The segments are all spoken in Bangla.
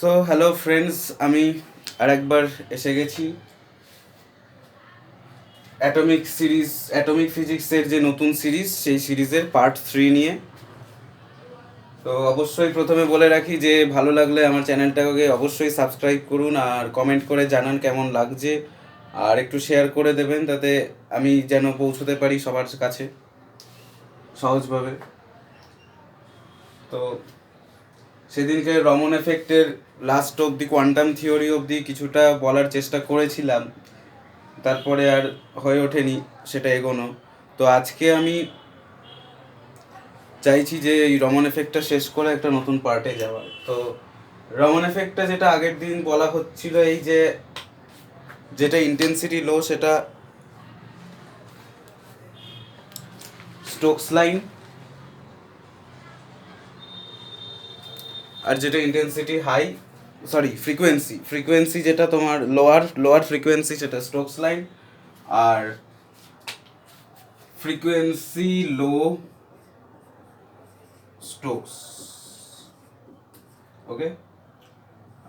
সো হ্যালো ফ্রেন্ডস, আমি আরেকবার এসে গেছি অ্যাটমিক ফিজিক্সের যে নতুন সিরিজ, সেই সিরিজের পার্ট 3 নিয়ে। তো অবশ্যই প্রথমে বলে রাখি যে ভালো লাগলে আমার চ্যানেলটাকে অবশ্যই সাবস্ক্রাইব করুন আর কমেন্ট করে জানান কেমন লাগছে, আর একটু শেয়ার করে দেবেন তাতে আমি যেন পৌঁছতে পারি সবার কাছে সহজভাবে। তো সেদিনকে রমন এফেক্টের লাস্ট অবধি, কোয়ান্টাম থিওরি অবধি কিছুটা বলার চেষ্টা করেছিলাম, তারপরে আর হয়ে ওঠেনি সেটা এগোনো। তো আজকে আমি চাইছি যে এই রমন এফেক্টটা শেষ করে একটা নতুন পার্টে যাওয়ার। তো রমন এফেক্টটা যেটা আগের দিন বলা হচ্ছিল, এই যে যেটা ইন্টেন্সিটি লো সেটা স্টোকস লাইন, আর যেটা ইন্টেন্সিটি হাই, ফ্রিকোয়েন্সি যেটা তোমার লোয়ার ফ্রিকোয়েন্সি সেটা স্টোকস লাইন, আর ফ্রিকোয়েন্সি লো স্টোকস, ওকে,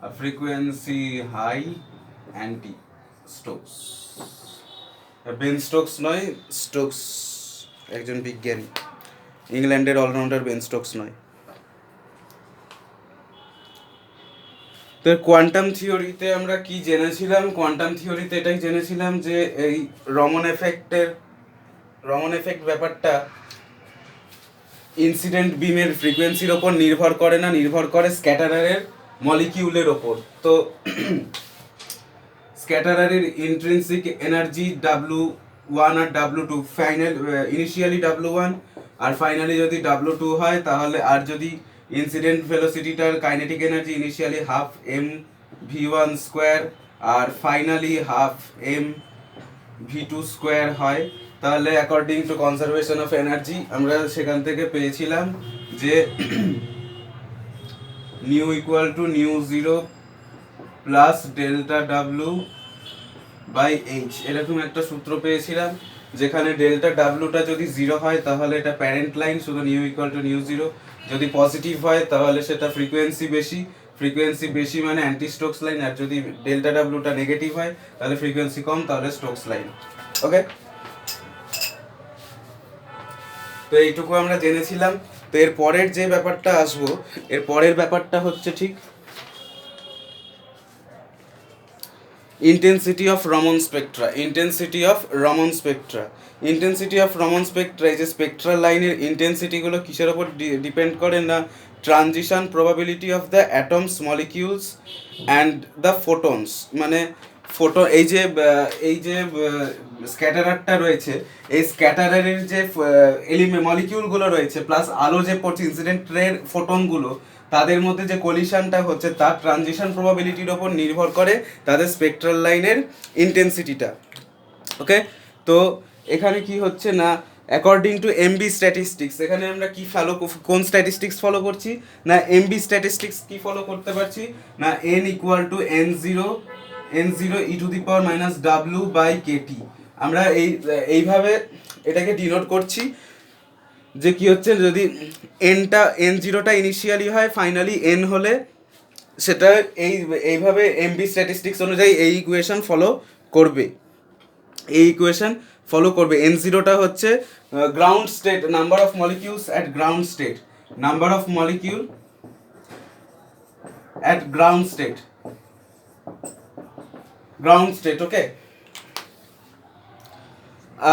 আর frequency high anti Stokes. Ben Stokes নয়, স্টোকস একজন বিজ্ঞানী, ইংল্যান্ডের অলরাউন্ডার বেন স্টোকস নয়। তো কোয়ান্টাম থিওরিতে আমরা কি জেনেছিলাম? কোয়ান্টাম থিওরিতে এটাই জেনেছিলাম যে এই রমন এফেক্ট ব্যাপারটা ইনসিডেন্ট বিমের ফ্রিকোয়েন্সির ওপর নির্ভর করে না, নির্ভর করে স্ক্যাটারারের মলিকিউলের ওপর। তো স্ক্যাটারারের ইন্ট্রিনসিক এনার্জি W1 আর W2, ইনিশিয়ালি W1 আর ফাইনালি যদি W2 হয়, তাহলে আর যদি ইনসিডেন্ট ভেলোসিটিটার kinetic energy initially half M V1 square আর finally half M V2 square হয়, তাহলে according to conservation of energy আমরা সেখান থেকে পেয়েছিলাম যে nu equal to nu zero plus delta W by H, এরকম একটা সূত্র পেয়েছিলাম, যেখানে ডেল্টা ডাব্লুটা যদি জিরো হয় তাহলে এটা প্যারেন্ট লাইন, শুধু new equal to nu zero. যদি পজিটিভ হয় তাহলে সেটা ফ্রিকোয়েন্সি বেশি মানে অ্যান্টি স্টোকস লাইন, আর যদি ডেল্টা ডাব্লুটা নেগেটিভ হয় তাহলে ফ্রিকোয়েন্সি কম, তাহলে স্টোকস লাইন। ওকে, তো এইটুকু আমরা জেনেছিলাম। তো এর পরের যে ব্যাপারটা আসবো, এর পরের ব্যাপারটা হচ্ছে ঠিক ইন্টেন্সিটি অফ রমন স্পেকট্রা। এই যে স্পেকট্রাল লাইনের ইন্টেন্সিটিগুলো কিসের ওপর ডিপেন্ড করে না, transition probability of the atoms, molecules and the photons. মানে এই যে স্ক্যাটারারটা রয়েছে, এই স্ক্যাটারারের যে মলিকিউলগুলো রয়েছে প্লাস আলো যে পড়ছে, ইনসিডেন্ট রের ফোটনগুলো, তাদের মধ্যে যে কলিশনটা হচ্ছে তার ট্রানজিশন প্রবাবিলিটির ওপর নির্ভর করে তাদের স্পেকট্রাল লাইনের ইন্টেন্সিটিটা। ওকে, তো এখানে কি হচ্ছে না, অ্যাকর্ডিং টু এমবি স্ট্যাটিস্টিক্স, এখানে আমরা কি কোন স্ট্যাটিস্টিক্স ফলো করছি না, এমবি স্ট্যাটিস্টিক্স কি ফলো করতে পারছি না, n equal to n0 e to the power minus W by KT. আমরা এইভাবে এটাকে ডিনোট করছি যে কি হচ্ছে, যদি n0টা ইনিশিয়ালি হয়, ফাইনালি n হলে সেটা এইভাবে এমবি স্ট্যাটিস্টিক্স অনুযায়ী এই ইকুয়েশন ফলো করবে। n0টা হচ্ছে ground state, number of molecules at ground state, okay.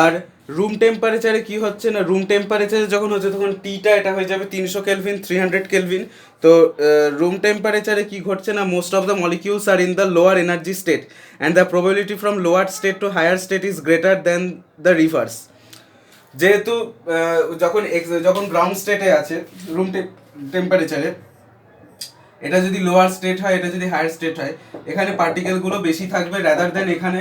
আর রুম টেম্পারেচারে কি হচ্ছে না, রুম টেম্পারেচারে যখন হচ্ছে তখন টিটা এটা হয়ে যাবে 300 কেলভিন, 300 কেলভিন। তো রুম টেম্পারেচারে কি ঘটছে না, most of the molecules are in the lower energy state and the probability from lower state to higher state is greater than the reverse. যেহেতু যখন গ্রাউন্ড স্টেটে আছে রুম টেম্পারেচারে, এটা যদি লোয়ার স্টেট হয়, এটা যদি হায়ার স্টেট হয়, এখানে পার্টিকেলগুলো বেশি থাকবে রাদার দেন এখানে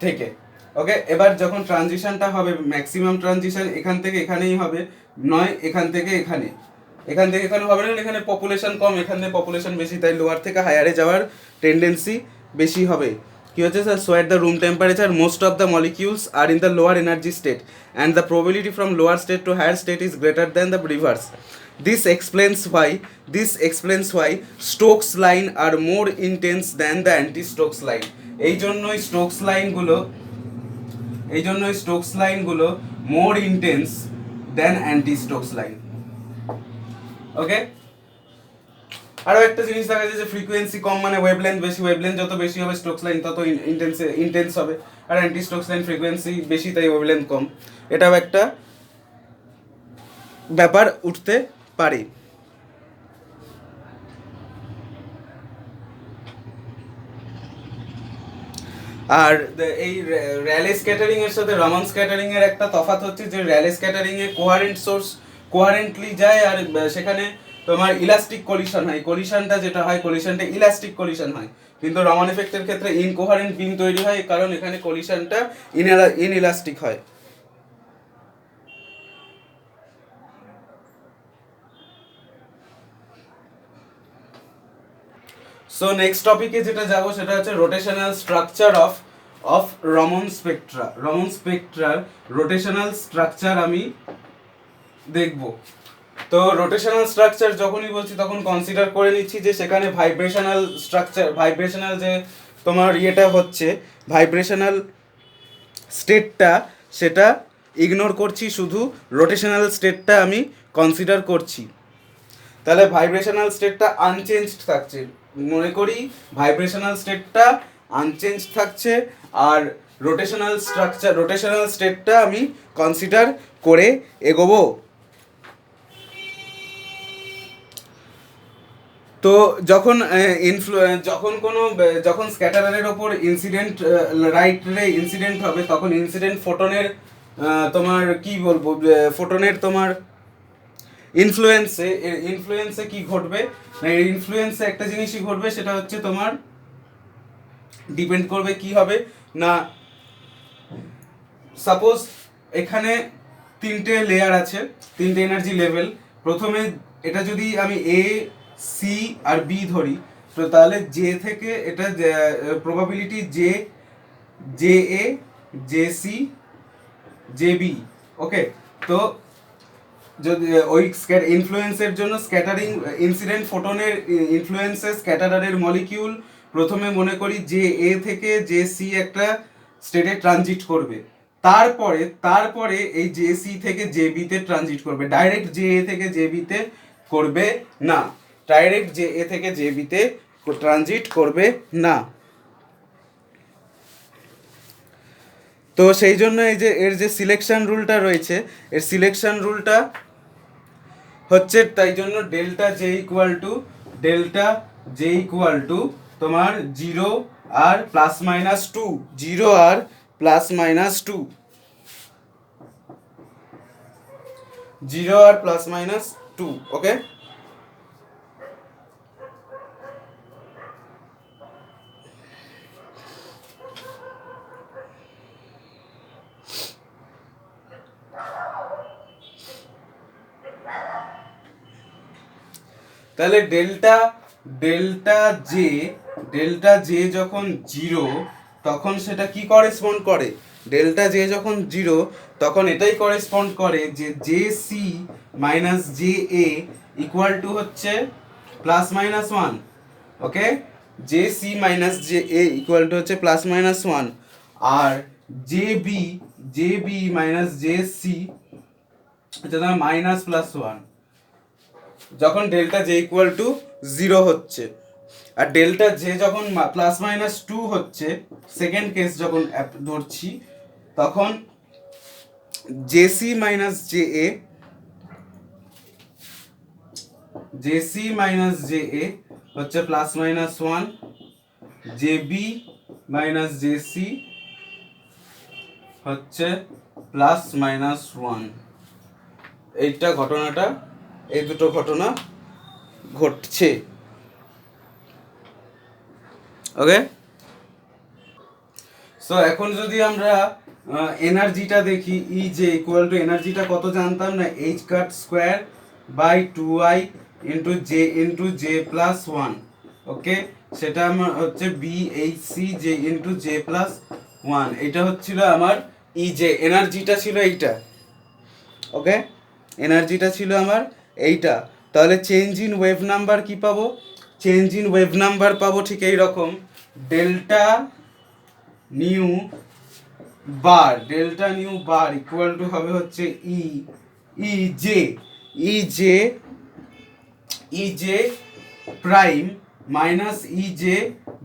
থেকে। ওকে, এবার যখন ট্রানজিশনটা হবে, ম্যাক্সিমাম ট্রানজিশন এখান থেকে এখানেই হবে, নয় এখান থেকে এখানে হবে না, এখানে পপুলেশন কম, এখানে পপুলেশন বেশি, তাই লোয়ার থেকে হায়ারে যাওয়ার টেন্ডেন্সি বেশি হবে। কি হচ্ছে sir, so at the room temperature most of the molecules are in the lower energy state and the probability from lower state to higher state is greater than the reverse. This explains why Stokes line are more intense than the anti-Stokes line. এই জন্যই স্টোকস লাইনগুলো মোর ইন্টেন্স দেন অ্যান্টি স্টোকস লাইন। ওকে, আরও একটা জিনিস দেখা যায় যে ফ্রিকোয়েন্সি কম মানে ওয়েভলেন্থ বেশি, ওয়েভলেন্থ যত বেশি হবে স্টোকস লাইন তত ইন্টেন্স হবে, আর অ্যান্টি স্টোকস লাইন ফ্রিকোয়েন্সি বেশি তাই ওয়েভলেন্থ কম। এটাও একটা ব্যাপার উঠতে পারে। আর এই র্যালে স্ক্যাটারিং এর সাথে রামান স্ক্যাটারিং এর একটা তফাৎ হচ্ছে যে র্যালে স্ক্যাটারিং এ কোহারেন্ট সোর্স কোহারেন্টলি যায়, আর সেখানে তোমার ইলাস্টিক কলিশন হয়, কলিশনটা যেটা হয় কলিশনটা ইলাস্টিক কলিশন হয়, কিন্তু রামান এফেক্টের ক্ষেত্রে ইনকোহারেন্ট বিম তৈরি হয় কারণ এখানে কলিশনটা ইনইলাস্টিক হয়। সো নেক্সট টপিকে যেটা যাবো সেটা হচ্ছে রোটেশনাল স্ট্রাকচার অফ রমন স্পেকট্রার রোটেশনাল স্ট্রাকচার আমি দেখব। তো রোটেশনাল স্ট্রাকচার যখনই বলছি তখন কনসিডার করে নিচ্ছি যে সেখানে ভাইব্রেশনাল স্ট্রাকচার, ভাইব্রেশনাল যে তোমার ইয়েটা হচ্ছে ভাইব্রেশনাল স্টেটটা সেটা ইগনোর করছি, শুধু রোটেশনাল স্টেটটা আমি কনসিডার করছি। তাহলে ভাইব্রেশনাল স্টেটটা আনচেঞ্জড থাকছে, মনে করি ভাইব্রেশনাল স্টেটটা আনচেঞ্জড থাকছে, আর রোটেশনাল স্টেটটা আমি কনসিডার করে এগোবো। তো যখন স্ক্যাটারারের ওপর ইনসিডেন্ট রাইট রে ইনসিডেন্ট হবে তখন ইনসিডেন্ট ফোটনের তোমার কি বলবো ফোটনের তোমার ইনফ্লুয়েন্সে কি ঘটবে না, ইনফ্লুয়েন্সে একটা জিনিসই ঘটবে, সেটা হচ্ছে তোমার ডিপেন্ড করবে কি হবে না, সাপোজ এখানে তিনটে লেয়ার আছে, তিনটে এনার্জি লেভেল। প্রথমে এটা যদি আমি এ সি আর বি ধরি, তো তাহলে জে থেকে এটা probability J A J C J B. Okay, তো যদি ওই ইনফ্লুয়েন্সের জন্য স্ক্যাটারিং ইনসিডেন্ট ফোটনের ইনফ্লুয়েন্সে স্ক্যাটারারের মলিকিউল প্রথমে মনে করি যে এ থেকে যে সি একটা স্টেটে ট্রানজিট করবে, তারপরে এই জে সি থেকে জে বিতে ট্রানজিট করবে, ডাইরেক্ট জে এ থেকে জে বিতে করবে না, ডাইরেক্ট জে এ থেকে জে বিতে ট্রানজিট করবে না। তো সেই জন্য এই যে এর যে সিলেকশন রুলটা রয়েছে, এর সিলেকশন রুলটা হচ্ছে তাই জন্য ডেল্টা জে ইকুয়াল টু তোমার 0 আর প্লাস মাইনাস 2, 0 আর প্লাস মাইনাস 2, 0 আর প্লাস মাইনাস 2। ওকে, তাহলে ডেল্টা জে যখন 0 তখন সেটা কি করেসপন্ড করে, ডেল্টা জে যখন 0 তখন এটাই করেসপন্ড করে যে J C minus J A equal to হচ্ছে plus minus 1। Okay, J C minus J A equal to হচ্ছে প্লাস মাইনাস 1, আর J B minus J C হচ্ছে তোমার মাইনাস প্লাস 1 যখন ডেল্টা জে ইকুয়াল টু 0 হচ্ছে। আর ডেল্টা জে যখন প্লাস মাইনাস 2 হচ্ছে, সেকেন্ড কেস যখন ধরছি, তখন জেসি মাইনাস জে এ হচ্ছে plus minus 1, J B minus J C হচ্ছে প্লাস মাইনাস 1। এইটা ঘটনাটা, এই দুটো ঘটনা ঘটছে। ওকে, সো এখন যদি আমরা এনার্জিটা দেখি, ই জে ইকুয়াল টু এনার্জিটা কত জানতাম না, H cut square by 2i into J plus 1। Okay, সেটা আমার হচ্ছে B H C J into J plus 1। এটা হচ্ছিল আমার ই জে, এনার্জিটা ছিল এইটা। ওকে, এনার্জিটা ছিল আমার এইটা, তাহলে চেঞ্জ ইন ওয়েভ নাম্বার কি পাবো? চেঞ্জ ইন ওয়েভ নাম্বার পাবো ঠিক এই রকম, delta new bar equal to হবে হচ্ছে E J prime minus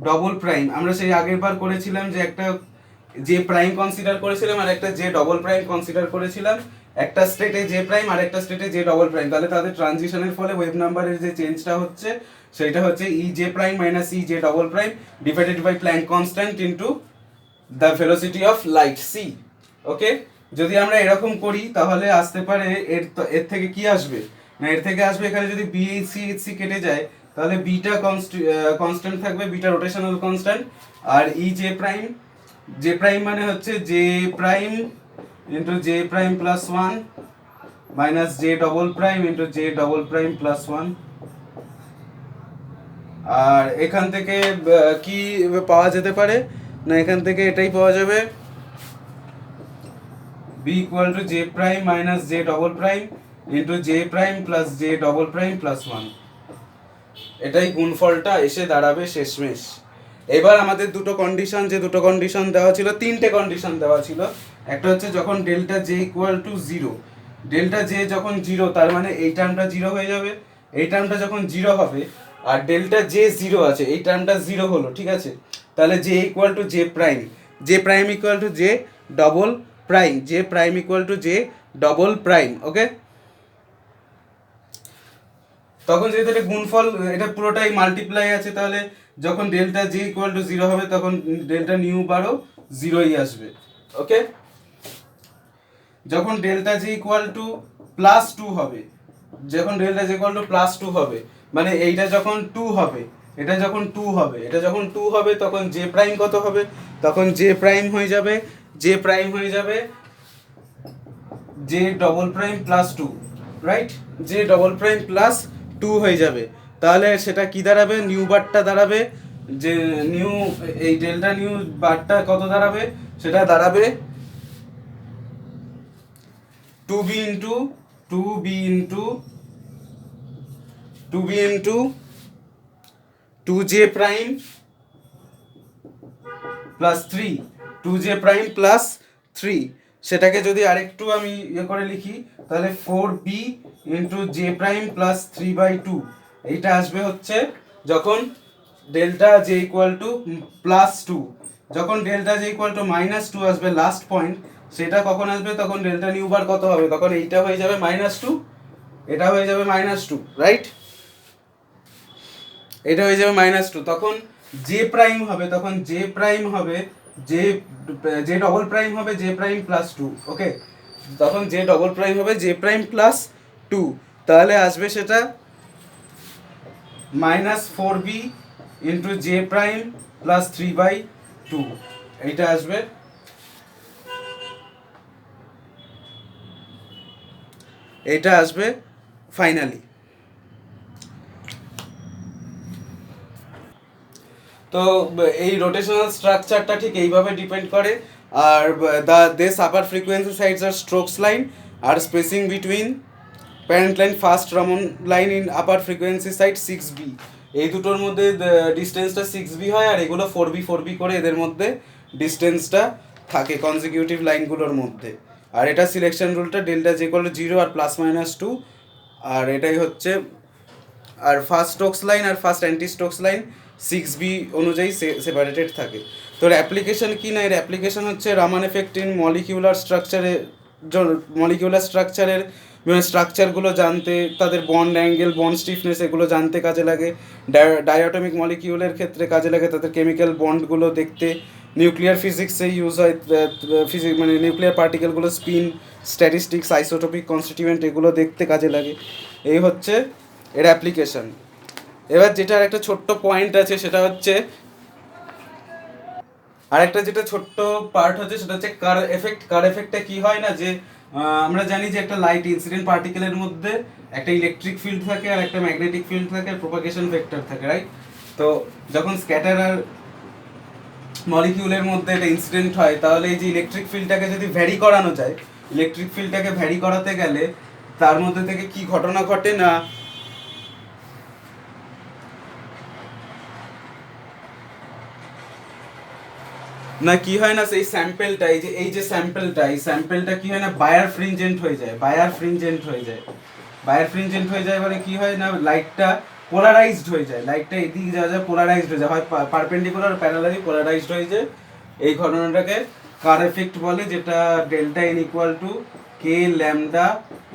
double prime. আমরা সেই আগের বার করেছিলাম যে একটা জে প্রাইম কনসিডার করেছিলাম আর একটা জে ডবল প্রাইম কনসিডার করেছিলাম, একটা স্টেটে জে প্রাইম আর একটা স্টেটে জে ডবল প্রাইম, তাহলে তাদের ট্রানজিশনের ফলে ওয়েভ নাম্বারের যে চেঞ্জটা হচ্ছে সেটা হচ্ছে E J prime minus E J double prime divided by Planck constant into the velocity of light C. Okay, যদি আমরা এরকম করি তাহলে আসতে পারে এর থেকে কি আসবে না, এর থেকে আসবে এখানে যদি বি এইচ সি কেটে যায় তাহলে বিটা কনস্ট্যান্ট থাকবে, বিটা রোটেশনাল কনস্ট্যান্ট, আর ই জে প্রাইম মানে হচ্ছে J prime into J prime plus one minus J double prime into J double prime plus one. আর এখান থেকে কি পাওয়া যেতে পারে না, এখান থেকে এটাই পাওয়া যাবে, B equal to J prime minus J double prime into J prime plus J double prime plus one. এটাই গুণফলটা এসে দাঁড়াবে শেষমেশ। এবার আমাদের দুটো কন্ডিশন দেওয়া ছিল, তিনটে কন্ডিশন দেওয়া ছিল। একটা হচ্ছে যখন delta J equal to zero, delta J যখন জিরো তার মানে এই টার্মটা জিরো হয়ে যাবে, এই টার্মটা যখন জিরো হবে আর ডেল্টা জে জিরো আছে, এই টার্মটা জিরো হলো, ঠিক আছে, তাহলে J equal to J prime equal to J double prime, J prime equal to J double prime. Okay, তখন যেহেতু এটা গুণফল, এটা পুরোটাই মাল্টিপ্লাই আছে, তাহলে যখন delta J equal to zero হবে তখন ডেল্টা নিউ বারও জিরোই আসবে। ওকে, যখন delta J equal to plus two হবে, যখন delta J equal to plus two হবে মানে এইটা যখন টু হবে, এটা যখন টু হবে, এটা যখন টু হবে তখন জে প্রাইম কত হবে, তখন জে প্রাইম হয়ে যাবে J double prime plus two, right, J double prime plus two হয়ে যাবে। তাহলে সেটা কি দাঁড়াবে, নিউ বারটা দাঁড়াবে, যে নিউ এই ডেল্টা নিউ বারটা কত দাঁড়াবে, সেটা দাঁড়াবে two B into two J prime plus three, two J prime plus three. সেটাকে যদি আরেকটু আমি ইয়ে করে লিখি তাহলে four B into J prime plus three by two. এইটা আসবে হচ্ছে যখন delta J equal to plus two, যখন delta J equal to minus two আসবে লাস্ট পয়েন্ট, সেটা কখন আসবে, তখন ডেল্টা নিউ বার কত হবে, তখন এইটা হয়ে যাবে মাইনাস টু, এটা হয়ে যাবে মাইনাস টু, রাইট, এটা হয়ে যাবে মাইনাস টু। তখন জে প্রাইম হবে, তখন জে প্রাইম হবে জে ডবল প্রাইম হবে J prime plus two. Okay, তখন জে ডবল প্রাইম হবে জে প্রাইম প্লাস টু, তাহলে আসবে সেটা minus four B into J prime plus three by two, এইটা আসবে। এটা আসবে ফাইনালি। তো এই রোটেশনাল স্ট্রাকচারটা ঠিক এইভাবে ডিপেন্ড করে। আর দিস আপার ফ্রিকোয়েন্সি সাইডস আর স্ট্রোকস লাইন আর spacing between parent line first Raman line in upper frequency side 6b, এই দুটোর মধ্যে ডিস্টেন্সটা 6b হয়, আর এগুলো 4b করে এদের মধ্যে ডিস্টেন্সটা থাকে কনজিকিউটিভ লাইনগুলোর মধ্যে। আর এটা সিলেকশন রুলটা delta J equal to zero আর প্লাস মাইনাস টু, আর এটাই হচ্ছে। আর ফার্স্ট স্টোকস লাইন আর first anti Stokes line 6b অনুযায়ী সেপারেটেড থাকে। তো অ্যাপ্লিকেশন কি না, এর অ্যাপ্লিকেশন হচ্ছে রামান এফেক্ট ইন মলিকিউলার স্ট্রাকচারের স্ট্রাকচারগুলো জানতে, তাদের বন্ড অ্যাঙ্গেল, বন্ড স্টিফনেস এগুলো জানতে কাজে লাগে। ডায়াটমিক মলিকিউলের ক্ষেত্রে কাজে লাগে, তাদের কেমিক্যাল বন্ডগুলো দেখতে। নিউক্লিয়ার ফিজিক্সে ইউজ হয়, মানে নিউক্লিয়ার পার্টিকেলগুলো স্পিন, স্ট্যাটিস্টিক্স, আইসোটোপিক কনস্টিটিউয়েন্ট এগুলো দেখতে কাজে লাগে। এই হচ্ছে এর অ্যাপ্লিকেশন। এবার যেটার একটা ছোট্ট পয়েন্ট আছে সেটা হচ্ছে, আরেকটা যেটা ছোট্ট পার্ট হচ্ছে সেটা হচ্ছে কার এফেক্টটা কি হয় না, যে আমরা জানি যে একটা লাইট ইনসিডেন্ট পার্টিকেলের মধ্যে একটা ইলেকট্রিক ফিল্ড থাকে আর একটা ম্যাগনেটিক ফিল্ড থাকে আর প্রপাগেশন ভেক্টর থাকে, রাইট। তো যখন স্ক্যাটারার মলিকিউলের মধ্যে একটা ইনসিডেন্ট হয় তাহলে এই যে ইলেকট্রিক ফিল্ডটাকে যদি ভ্যারি করানো যায়, ইলেকট্রিক ফিল্ডটাকে ভ্যারি করাতে গেলে তার মধ্যে থেকে কি ঘটনা ঘটে না না কি হয় না সেই স্যাম্পেলটা, এই যে স্যাম্পেলটা, এই স্যাম্পেলটা কি হয় না বায়ার ফ্রিনজেন্ট হয়ে যায়, বায়ার ফ্রিনজেন্ট হয়ে যায়। বায়ার ফ্রিনজেন্ট হয়ে যায় মানে কি হয় না লাইটটা পোলারাইজড হয়ে যায়, লাইটটা এদিকে যা যা পোলারাইজড হয়ে যায়, হয় পারপেন্ডিকুলার প্যারালালি পোলারাইজড হয়ে যায়। এই ঘটনাটাকে কার এফেক্ট বলে, যেটা delta N equal to K lambda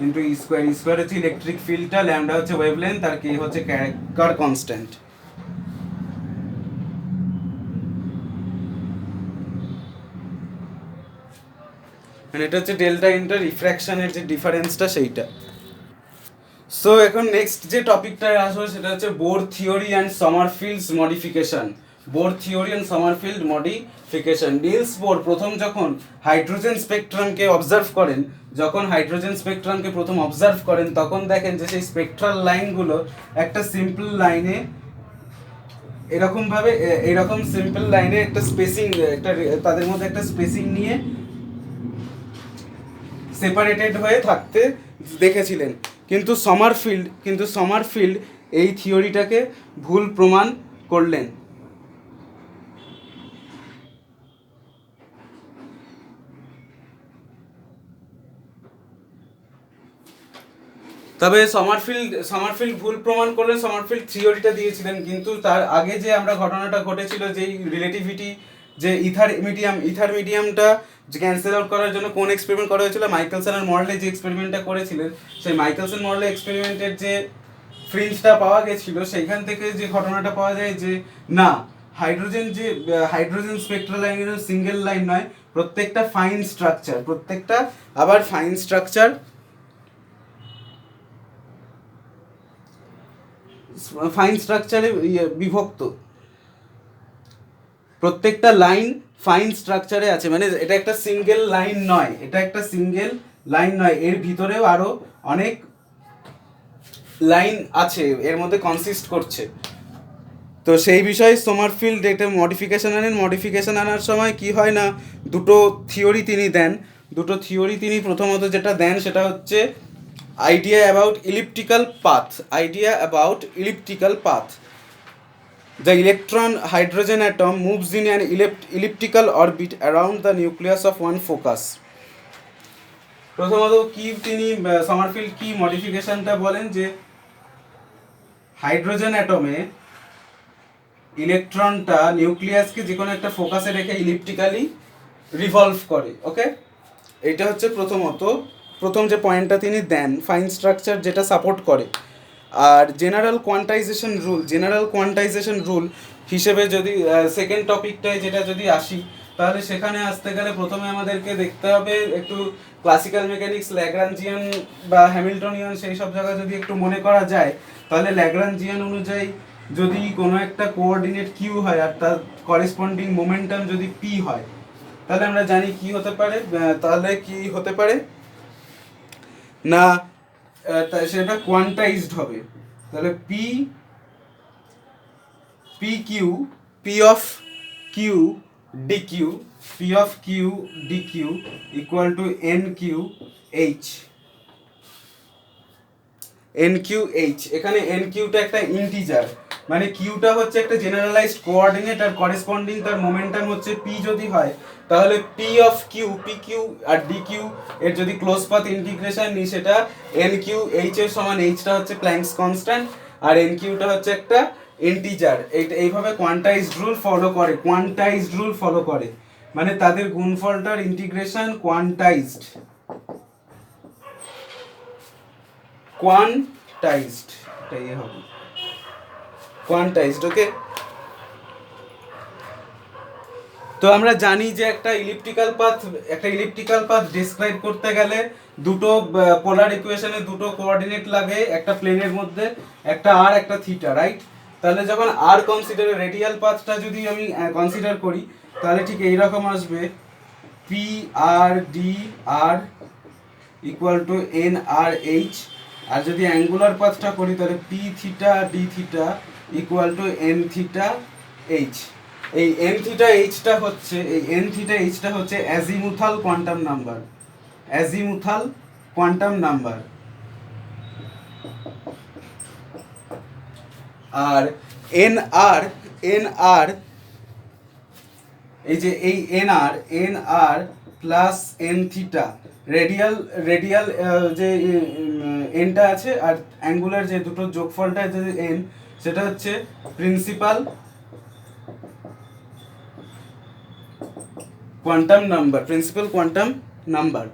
into E square. E square হচ্ছে ইলেকট্রিক ফিল্ডটা, ল্যামডা হচ্ছে ওয়েভলেন্থ, আর কে হচ্ছে কার কনস্ট্যান্ট। মানে এটা হচ্ছে ডেল্টা ইন্টার রিফ্র্যাকশনের যে ডিফারেন্সটা সেইটা। সো এখন নেক্সট যে টপিকটায় আসবো সেটা হচ্ছে Bohr theory and Sommerfeld's modification. Bohr theory and Sommerfeld modification. Niels Bohr প্রথম যখন হাইড্রোজেন স্পেকট্রামকে অবজার্ভ করেন, যখন হাইড্রোজেন স্পেকট্রামকে প্রথম অবজার্ভ করেন তখন দেখেন যে সেই স্পেকট্রাল লাইনগুলো একটা সিম্পল লাইনে এরকমভাবে, এরকম সিম্পল লাইনে একটা স্পেসিং, একটা তাদের মধ্যে একটা স্পেসিং নিয়ে সেপারেটেড হয়ে থাকতে দেখেছিলেন। কিন্তু সমারফিল্ড এই থিওরিটাকে ভুল প্রমাণ করলেন। তবে সমারফিল্ড ভুল প্রমাণ করলেন, সমারফিল্ড থিওরিটা দিয়েছিলেন, কিন্তু তার আগে যে আমরা ঘটনাটা ঘটেছিল যেই রিলেটিভিটি, যে ইথার মিডিয়ামটা ক্যান্সেল আউট করার জন্য কোন এক্সপেরিমেন্ট করা হয়েছিল, মাইকেলসনের মডেলে যে এক্সপেরিমেন্টটা করেছিলেন, সেই মাইকেলসন মডেলে এক্সপেরিমেন্টের যে ফ্রিঞ্জটা পাওয়া গেছিল সেইখান থেকে যে ঘটনাটা পাওয়া যায় যে না, hydrogen spectral line single line নয়, প্রত্যেকটা ফাইন স্ট্রাকচার, প্রত্যেকটা আবার ফাইন স্ট্রাকচারে বিভক্ত, প্রত্যেকটা লাইন ফাইন স্ট্রাকচারে আছে। মানে এটা একটা সিঙ্গেল লাইন নয়, এটা একটা সিঙ্গেল লাইন নয়, এর ভিতরেও আরো অনেক লাইন আছে, এর মধ্যে কনসিস্ট করছে। তো সেই বিষয়ে সমারফিল্ড এটা মডিফিকেশন আনার সময় কি হয় না, দুটো থিওরি তিনি প্রথমত যেটা দেন সেটা হচ্ছে idea about elliptical path. The electron hydrogen atom moves in an elliptical orbit around the nucleus of one focus. প্রথমত সমারফিল্ড কি মডিফিকেশনটা বলেন যে হাইড্রোজেন অ্যাটমে ইলেকট্রনটা নিউক্লিয়াসকে যে কোনো একটা ফোকাসে রেখে ইলিপ্টিক্যালি রিভলভ করে। ওকে, এইটা হচ্ছে প্রথম যে পয়েন্টটা তিনি দেন, ফাইন স্ট্রাকচার যেটা সাপোর্ট করে। আর জেনারেল কোয়ান্টাইজেশন রুল হিসেবে যদি সেকেন্ড টপিকটায় যেটা যদি আসি, তাহলে সেখানে আসতে গেলে প্রথমে আমাদেরকে দেখতে হবে একটু ক্লাসিক্যাল মেকানিক্স, ল্যাগ্রাঞ্জিয়ান বা হ্যামিল্টনিয়ান সেই সব জায়গায় যদি একটু মনে করা যায়, তাহলে ল্যাগ্রাঞ্জিয়ান অনুযায়ী যদি কোনো একটা কোঅর্ডিনেট কিউ হয় আর তার করেসপন্ডিং মোমেন্টাম যদি পি হয়, তাহলে আমরা জানি কি হতে পারে না সেটা কোয়ান্টাইজড হবে। তাহলে P of Q D Q equal to NQH। এখানে NQটা একটা ইন্টিজার, মানে কিউটা হচ্ছে একটা জেনারেলাইজড কোঅর্ডিনেট আর করেসপন্ডিং তার মোমেন্টাম হচ্ছে পি যদি হয়, তাহলে PQ আর DQ এর যদি ক্লোজ পাথ ইন্টিগ্রেশন নিই সেটা NQH এর সমান, Hটা হচ্ছে প্ল্যাঙ্কস কনস্ট্যান্ট আর NQটা হচ্ছে একটা ইন্টিজার। এইভাবে কোয়ান্টাইজড রুল ফলো করে, মানে তাদের গুণফলটার ইন্টিগ্রেশন কোয়ান্টাইজড, এটাই হবে কোয়ান্টাইজড। ওকে, তো আমরা জানি যে একটা ইলিপ্টিক্যাল পাথ ডেসক্রাইব করতে গেলে দুটো পোলার ইকুয়েশনে দুটো কোঅর্ডিনেট লাগে একটা প্লেনের মধ্যে, একটা আর একটা থিটা, রাইট? তাহলে যখন আর রেডিয়াল পাথটা যদি আমি কনসিডার করি, তাহলে ঠিক এইরকম আসবে PR ইকুয়াল টু NRH। আর যদি অ্যাঙ্গুলার পাথটা করি তাহলে P theta D theta equal to N theta H। এই N থিটা Hটা হচ্ছে অ্যাজিমুথাল কোয়ান্টাম নাম্বার। আর এন আর এন আর এই যে এই N R plus N theta radial radial যে এনটা আছে আর অ্যাঙ্গুলার যে দুটো যোগফলটা যে এন সেটা হচ্ছে principal quantum number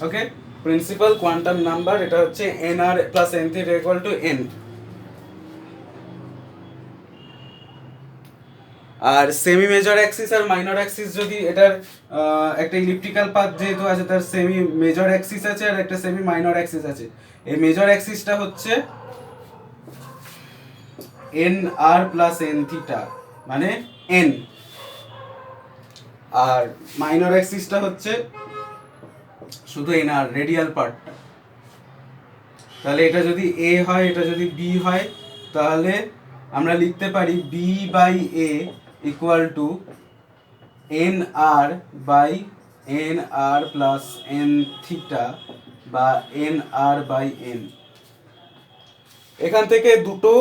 okay principal quantum number এটা হচ্ছে N R plus N theta equal to N. আর সেমি মেজর অ্যাক্সিস আর মাইনর অ্যাক্সিস যদি এটার একটা ইলিপ্টিক্যাল পাথ যেহেতু আছে তার সেমি মেজর অ্যাক্সিস আছে আর একটা সেমি মাইনর অ্যাক্সিস আছে। এই মেজর অ্যাক্সিসটা হচ্ছে N R plus N theta মানে এন, আর মাইনর অ্যাক্সিসটা হচ্ছে শুধু এন আর রেডিয়াল পার্টটা। তাহলে এটা যদি এ হয় এটা যদি বি হয় তাহলে আমরা লিখতে পারি B by A equal to N R by N R plus N theta বা এন আর বাই এন। এখান থেকে দুটো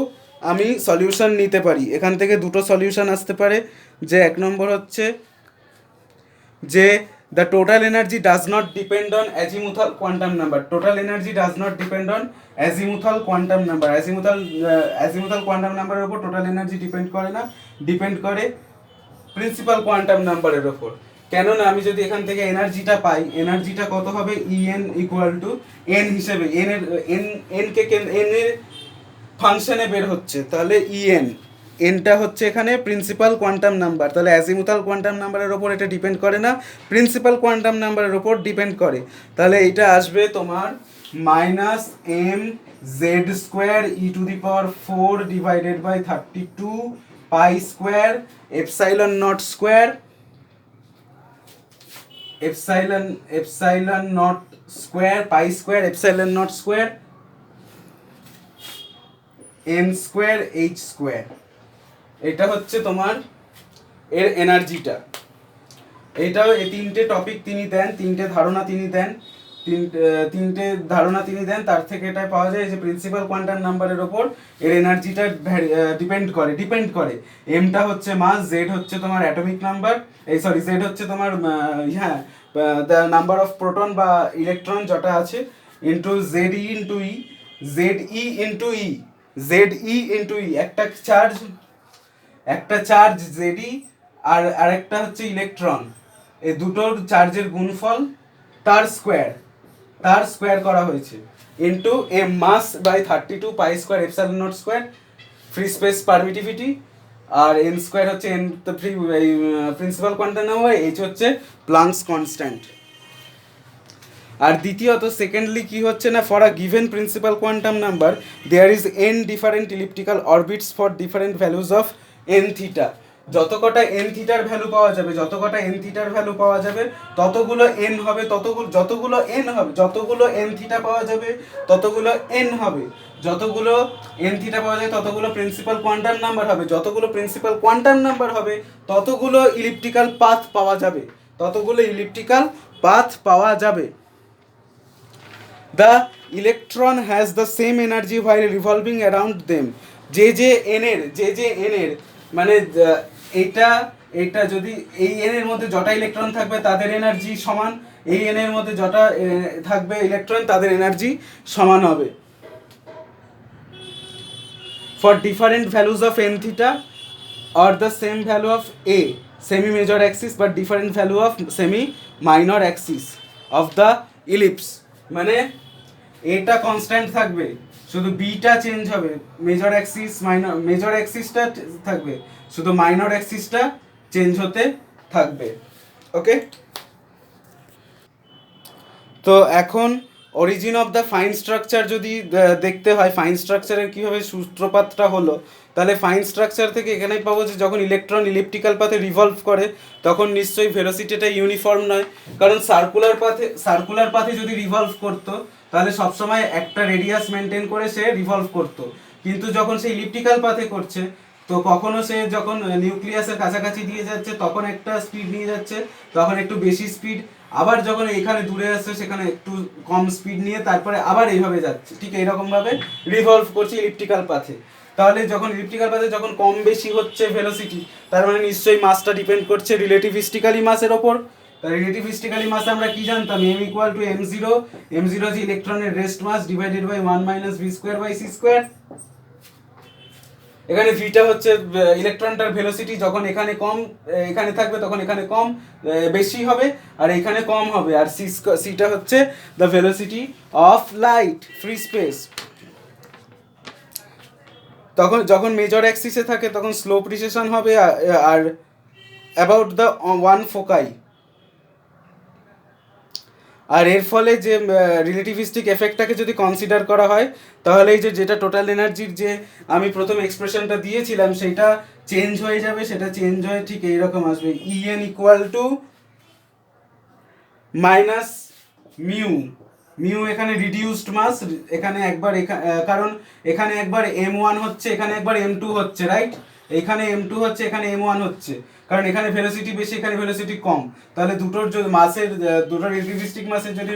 আমি সলিউশন নিতে পারি, এখান থেকে দুটো সলিউশন আসতে পারে। যে এক নম্বর হচ্ছে যে the total energy does not depend on azimuthal quantum number. Total energy does not depend on azimuthal quantum number. Azimuthal quantum number এর উপর total energy ডিপেন্ড করে না, ডিপেন্ড করে প্রিন্সিপাল কোয়ান্টাম নাম্বারের উপর। কেননা আমি যদি এখান থেকে এনার্জিটা পাই, এনার্জিটা কত হবে ইএন ইকুয়াল টু এন হিসেবে, এন এর এন এর ফাংশনে বের হচ্ছে, তাহলে ইএন এনটা হচ্ছে এখানে প্রিন্সিপাল কোয়ান্টাম নাম্বার। তাহলে অ্যাজিমুথাল কোয়ান্টাম নাম্বারের ওপর এটা ডিপেন্ড করে না, প্রিন্সিপাল কোয়ান্টাম নাম্বারের ওপর ডিপেন্ড করে। তাহলে এটা আসবে তোমার minus M Z square E to the power 4 divided by 32 pi square epsilon not square epsilon not square pi square epsilon not square M square H square. এটা হচ্ছে তোমার এর এনার্জিটা। এইটাও এই তিনটে টপিক তিনি দেন, তিনটে ধারণা তিনি দেন, তিনটে ধারণা তিনি দেন, তার থেকে এটা পাওয়া যায় যে প্রিন্সিপাল কোয়ান্টাম নাম্বারের ওপর এর এনার্জিটা ডিপেন্ড করে। এমটা হচ্ছে মাস, জেড হচ্ছে তোমার অ্যাটমিক নাম্বার, জেড হচ্ছে তোমার দ্য নাম্বার অফ প্রোটন বা ইলেকট্রন যেটা আছে, ইন্টু জেড ই ইন্টু ই, জেড ই ইন্টু ই, জেড ই ইন্টু ই একটা চার্জ জেডি আর আরেকটা হচ্ছে ইলেকট্রন, এই দুটোর চার্জের গুণফল তার স্কোয়ার করা হয়েছে into a mass by 32 pi square epsilon not square free space permittivity, আর এন স্কোয়ার হচ্ছে N free principal quantum number, H হচ্ছে প্লাঙ্কস কনস্ট্যান্ট। আর দ্বিতীয়ত সেকেন্ডলি কি হচ্ছে না, for a given principal quantum number there is N different elliptical orbits for different values of N theta. যতকটা এন থিটার ভ্যালু পাওয়া যাবে ততগুলো এন হবে, যতগুলো এন থিটা পাওয়া যাবে ততগুলো এন হবে, যতগুলো এন থিটা পাওয়া যায় ততগুলো প্রিন্সিপাল কোয়ান্টাম নাম্বার হবে, যতগুলো প্রিন্সিপাল কোয়ান্টাম নাম্বার হবে ততগুলো ইলিপ্টিক্যাল পাথ পাওয়া যাবে। The electron has the same energy while revolving around them. যে এনের মানে এটা যদি এই এন এর মধ্যে যটা ইলেকট্রন থাকবে তাদের এনার্জি সমান, এই এন এর মধ্যে যটা থাকবে ইলেকট্রন তাদের এনার্জি সমান হবে। For different values of n theta or the same value of a semi major axis but different value of semi minor axis of the ellipse, মানে এটা কনস্ট্যান্ট থাকবে, শুধু বিটা চেঞ্জ হবে, মেজর অ্যাক্সিসটা থাকবে, শুধু মাইনর অ্যাক্সিসটা চেঞ্জ হতে থাকবে। ওকে, তো এখন origin of the fine structure যদি দেখতে হয়, ফাইন স্ট্রাকচারের কীভাবে সূত্রপাতটা হলো, তাহলে ফাইন স্ট্রাকচার থেকে এখানেই পাবো যে যখন ইলেকট্রন ইলিপ্টিক্যাল পাথে রিভলভ করে তখন নিশ্চয়ই ভেলোসিটিটা ইউনিফর্ম নয়, কারণ সার্কুলার পাথে যদি রিভলভ করতো তাহলে সবসময় একটা রেডিয়াস মেনটেন করে সে রিভলভ করতো, কিন্তু যখন সে ইলিপ্টিক্যাল পাথে করছে তো কখনো সে যখন নিউক্লিয়াসের কাছাকাছি দিয়ে যাচ্ছে তখন একটা স্পিড নিয়ে যাচ্ছে, তখন একটু বেশি স্পিড, আবার যখন এখানে দূরে আসছে সেখানে একটু কম স্পিড নিয়ে তারপরে আবার এইভাবে যাচ্ছে, ঠিক এইরকম ভাবে রিভলভ করছে ইলিপ্টিক্যাল পাথে। তাহলে যখন ইলিপ্টিক্যাল পাথে যখন কম বেশি হচ্ছে ভেলোসিটি, তার মানে নিশ্চয়ই মাসটা ডিপেন্ড করছে রিলেটিভিস্টিক্যালি মাসের ওপর। তাহলে রিলেটিভিস্টিক্যালি মাস আমরা কি জানতাম, M equal to M zero, M zero যে ইলেকট্রনের rest mass divided by 1 minus V square by C square. এখানে ভিটা হচ্ছে ইলেকট্রনটার ভেলোসিটি, যখন এখানে কম এখানে থাকবে তখন এখানে কম বেশি হবে, আর এখানে কম হবে। আর সিটা হচ্ছে the velocity of light free space. তখন যখন মেজর অ্যাক্সিসে থাকে তখন স্লো প্রিসেশন হবে আর অ্যাবাউট দ্য ওয়ান ফোকাই। আর এর ফলে যে রিলেটিভিস্টিক এফেক্টটাকে যদি কনসিডার করা হয় তাহলে এই যে যেটা টোটাল এনার্জির যে আমি প্রথম এক্সপ্রেশনটা দিয়েছিলাম সেটা চেঞ্জ হয়ে যাবে, সেটা চেঞ্জ হয়ে ঠিক এইরকম আসবে, E N equal to minus mu. Mu এখানে রিডিউসড মাস, এখানে একবার কারণ এখানে একবার এম ওয়ান হচ্ছে, এখানে একবার এম টু হচ্ছে, রাইট? এখানে এম টু হচ্ছে, এখানে এম ওয়ান হচ্ছে, কারণ এখানে ভেলোসিটি বেশি, এখানে ভেলোসিটি কম। তাহলে দুটোর যদি মাসের দুটো রিলেটিভিস্টিক মাসের যদি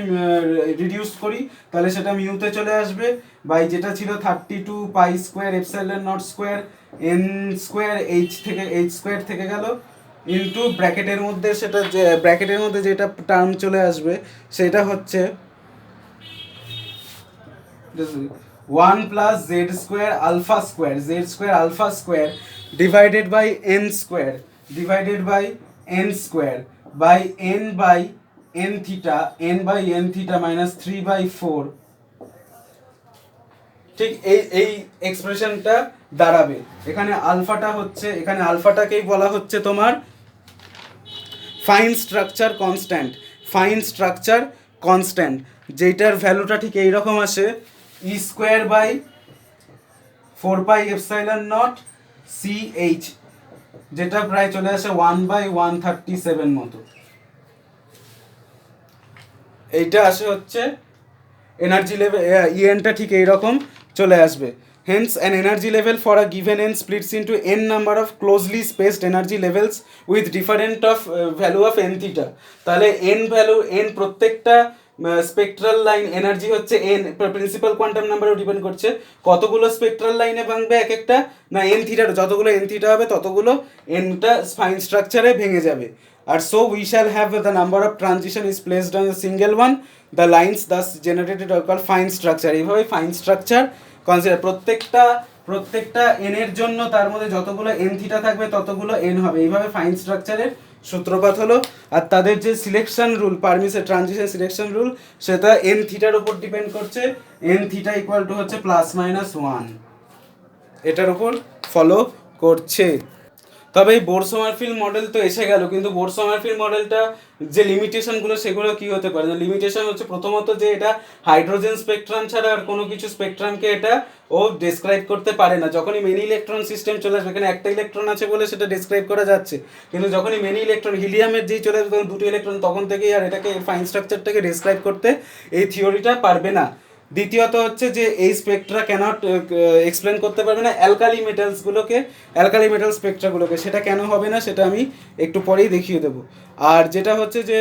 রিডিউস করি তাহলে সেটা মিউতে চলে আসবে, বাই যেটা ছিল 32 pi square epsilon not square N square H থেকে এইচ স্কোয়ার থেকে গেল ইনটু ব্র্যাকেটের মধ্যে, সেটা যে ব্র্যাকেটের মধ্যে যেটা টার্ম চলে আসবে সেটা হচ্ছে 1 plus Z square alpha square, Z square alpha square divided by N square, divided by N square by N theta, N by N theta minus 3/4। ঠিক এই এক্সপ্রেশনটা দাঁড়াবে। এখানে আলফাটা হচ্ছে, এখানে আলফাটাকেই বলা হচ্ছে তোমার fine structure constant, fine structure constant, যেটার ভ্যালুটা ঠিক এইরকম আসে E square by 4 pi epsilon nought C H, যেটা প্রায় চলে আসে 1/137 মতো। এইটা আসে হচ্ছে এনার্জি লেভেল, ইএনটা ঠিক এইরকম চলে আসবে। Hence, an energy level for a given n splits into n number of closely spaced energy levels with different of value of n theta. তাহলে n ভ্যালু n প্রত্যেকটা স্পেকট্রাল লাইন এনার্জি হচ্ছে n প্রিন্সিপাল কোয়ান্টাম নাম্বারেও ডিপেন্ড করছে, কতগুলো স্পেকট্রাল লাইনে ভাঙবে এক একটা, না n থিটার যতগুলো n থিটা হবে ততগুলো nটা ফাইন স্ট্রাকচারে ভেঙে যাবে। আর so we shall have the number of transition is placed on a single one, the lines thus generated are called fine structure. এইভাবে ফাইন স্ট্রাকচার কনসিডার, প্রত্যেকটা এন এর জন্য তার মধ্যে যতগুলো এন থিটা থাকবে ততগুলো এন হবে। এইভাবে ফাইন স্ট্রাকচারের সূত্রপাত হলো। আর তাদের যে selection rule, permission transition selection rule, সেটা এন থিটার উপর ডিপেন্ড করছে। এন থিটা ইকুয়াল টু হচ্ছে +-1, এটার উপর ফলো করছে। তবে এই বোর সমারফিল্ড মডেল তো এসে গেল, কিন্তু বোর সমারফিল্ড মডেলটা যে লিমিটেশনগুলো সেগুলো কি হতে পারে? লিমিটেশন হচ্ছে প্রথমত যে এটা হাইড্রোজেন স্পেকট্রাম ছাড়া আর কোনো কিছু স্পেকট্রামকে এটা ও ডেসক্রাইব করতে পারে না। যখনই মেনি ইলেকট্রন সিস্টেম চলে আসবে, এখানে একটা ইলেকট্রন আছে বলে সেটা ডেসক্রাইব করা যাচ্ছে, কিন্তু যখনই মেনি ইলেকট্রন হিলিয়ামের যেই চলে আসবে তখন দুটো ইলেকট্রন, তখন থেকেই আর এটাকে ফাইন স্ট্রাকচারটাকে ডেসক্রাইব করতে এই থিওরিটা পারবে না। দ্বিতীয়ত হচ্ছে যে এই স্পেকট্রা ক্যানট এক্সপ্লেন করতে পারবে না অ্যালকালি মেটালসগুলোকে, অ্যালকালি মেটাল স্পেকট্রাগুলোকে। সেটা কেন হবে না সেটা আমি একটু পরেই দেখিয়ে দেবো। আর যেটা হচ্ছে যে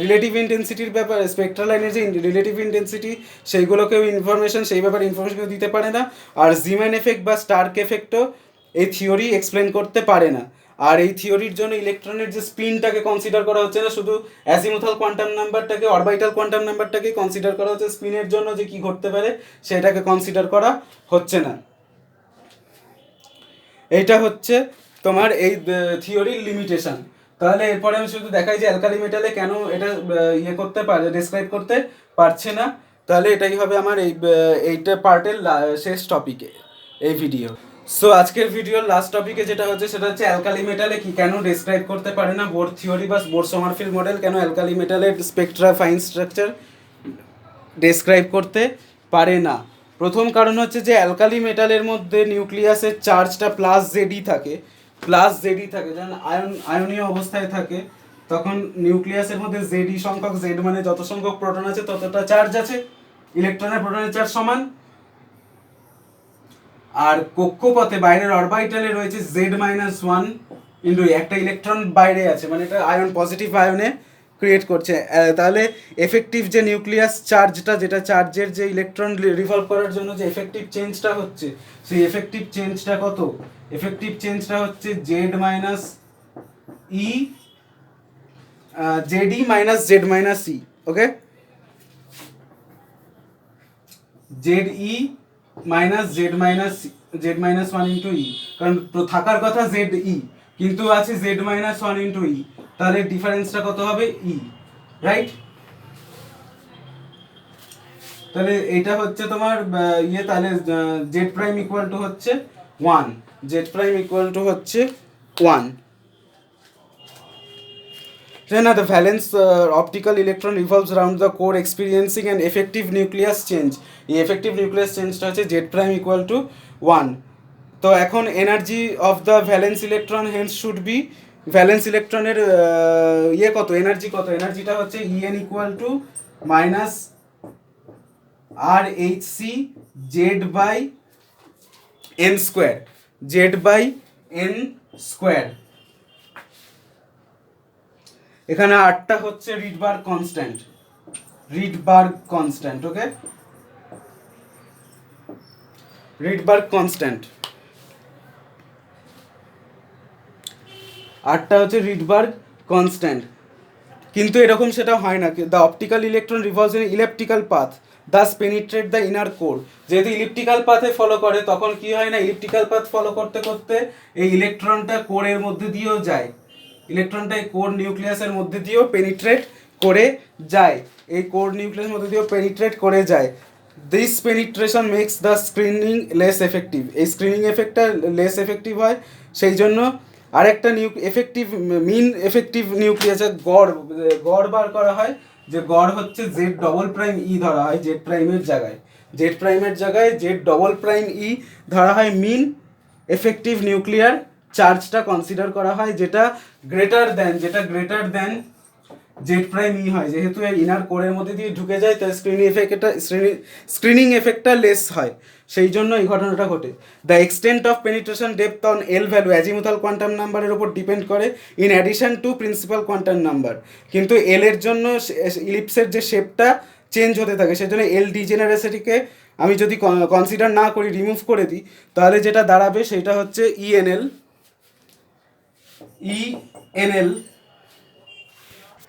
রিলেটিভ ইন্টেন্সিটির ব্যাপারে, স্পেকট্রাল লাইনের যে রিলেটিভ ইন্টেন্সিটি সেইগুলোকেও ইনফরমেশন, সেই ব্যাপারে ইনফরমেশন দিতে পারে না। আর জিম্যান এফেক্ট বা স্টার্ক এফেক্টও এই থিওরি এক্সপ্লেন করতে পারে না। আর এই থিওরির জন্য ইলেকট্রনের যে স্পিনটাকে কনসিডার করা হচ্ছে না, শুধু অ্যাজিমুথাল কোয়ান্টাম নাম্বারটাকে, অরবিটাল কোয়ান্টাম নাম্বারটাকে কনসিডার করা হচ্ছে। স্পিনের জন্য যে কি ঘটতে পারে সেটাকে কনসিডার করা হচ্ছে না। এইটা হচ্ছে তোমার এই থিওরির লিমিটেশন। তাহলে এরপরে আমি শুধু দেখাই যে অ্যালকালি মেটালে কেন এটা ইয়ে করতে পারে, ডেসক্রাইব করতে পারছে না। তাহলে এটাই হবে আমার এইটা পার্টের শেষ টপিকে এই ভিডিও। সো আজকের ভিডিওর লাস্ট টপিকে যেটা হচ্ছে সেটা হচ্ছে অ্যালকালি মেটালে কি কেন ডেসক্রাইব করতে পারে না বোর থিওরি বা বোর সমারফিল্ড মডেল, কেন অ্যালকালি মেটালের স্পেকট্রা ফাইন স্ট্রাকচার ডেসক্রাইব করতে পারে না। প্রথম কারণ হচ্ছে যে অ্যালকালি মেটালের মধ্যে নিউক্লিয়াসের চার্জটা +ZE থাকে, যেমন আয়নীয় অবস্থায় থাকে তখন নিউক্লিয়াসের মধ্যে ZE সংখ্যক, জেড মানে যত সংখ্যক প্রোটন আছে ততটা চার্জ আছে, ইলেকট্রনের প্রোটনের চার্জ সমান। আর কক্ষপথে বাইরের অরবিটালে রয়েছে Z-1 ইন্টু একটা ইলেকট্রন বাইরে আছে, মানে এটা আয়ন, পজিটিভ আয়নে ক্রিয়েট করছে। তাহলে এফেক্টিভ যে নিউক্লিয়াস চার্জটা, যেটা চার্জের যে ইলেকট্রন রিভলভ করার জন্য যে এফেক্টিভ চেঞ্জটা হচ্ছে, সেই এফেক্টিভ চেঞ্জটা কত? এফেক্টিভ চেঞ্জটা হচ্ছে Z minus E, Z E minus Z minus E. Okay, Z E minus Z minus one into E, কারণ থাকার কথা জেড ই, কিন্তু আছে Z minus one into E, তাহলে ডিফারেন্সটা কত হবে? E, right? তাহলে এইটা হচ্ছে তোমার ইয়ে, তাহলে জেড প্রাইম ইকুয়াল টু হচ্ছে 1, জেড প্রাইম ইকুয়াল টু হচ্ছে 1। Then the valence optical electron revolves around the core experiencing an effective nucleus change. এই effective nucleus চেঞ্জটা হচ্ছে z prime equal to 1। তো এখন energy of the valence electron hence should be, valence ইলেকট্রনের ইয়ে কত, এনার্জি কত? এনার্জিটা হচ্ছে En equal to minus R H C Z by N square, Z by N square. এখানে আটটা হচ্ছে Rydberg constant, Rydberg constant. Okay, Rydberg constant আটটা হচ্ছে রিডবার্গ কনস্ট্যান্ট। কিন্তু এরকম সেটা হয় না। The optical electron revolves in elliptical path thus penetrate the inner core. যেহেতু ইলেকট্রিক্যাল পাথে ফলো করে, তখন কি হয় না, ইলেকট্রিক্যাল পাথ ফলো করতে করতে এই ইলেকট্রনটা কোরের মধ্যে দিয়েও যায়, ইলেকট্রনটা এই কোর নিউক্লিয়াসের মধ্যে দিয়েও পেনিট্রেট করে যায়, এই কোর নিউক্লিয়াসের মধ্যে দিয়েও পেনিট্রেট করে যায়। This penetration makes the screening less effective. এই স্ক্রিনিং এফেক্টটা লেস এফেক্টিভ হয়, সেই জন্য আরেকটা এফেক্টিভ মিন এফেক্টিভ নিউক্লিয়াসের গড় বার করা হয়, যে গড় হচ্ছে জেড ডবল প্রাইম ই ধরা হয় জেড প্রাইমের জায়গায়, জেড প্রাইমের জায়গায় জেড ডবল প্রাইম ই ধরা হয়, মিন এফেক্টিভ নিউক্লিয়ার চার্জটা কনসিডার করা হয়, যেটা গ্রেটার দেন জেড প্রাইম ই হয়। যেহেতু এই ইনার কোরের মধ্যে দিয়ে ঢুকে যায়, তাই স্ক্রিনিং এফেক্টটা লেস হয়, সেই জন্য এই ঘটনাটা ঘটে। The extent of penetration depth on L value azimuthal quantum নাম্বারের উপর ডিপেন্ড করে, in addition to principal quantum number. কিন্তু এল এর জন্য ইলিপসের যে শেপটা চেঞ্জ হতে থাকে, সেজন্য এল ডিজেনারেসিটিকে আমি যদি কনসিডার না করি, রিমুভ করে দিই, তাহলে যেটা দাঁড়াবে সেটা হচ্ছে ইএনএল।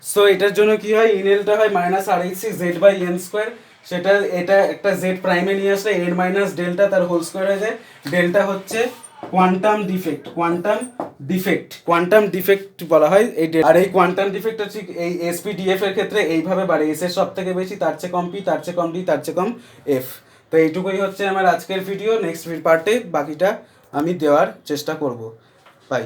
সো এটার জন্য কি হয়, ইএনএলটা হয় minus R H C Z by N square. সেটা এটা একটা জেড প্রাইমে নিয়ে আসলে এন মাইনাস ডেল্টা তার হোল স্কোয়ার হয়ে যায়। ডেল্টা হচ্ছে কোয়ান্টাম ডিফেক্ট বলা হয় এই। আর এই কোয়ান্টাম ডিফেক্ট হচ্ছে এই এসপিডিএফ এর ক্ষেত্রে এইভাবে বাড়ে, এস এর সব থেকে বেশি, তার চেয়ে কম পি, তার চেয়ে কম ডি, তার চেয়ে কম এফ। তো এইটুকুই হচ্ছে আমার আজকের ভিডিও। নেক্সট পার্টে বাকিটা আমি দেওয়ার চেষ্টা করব। বাই।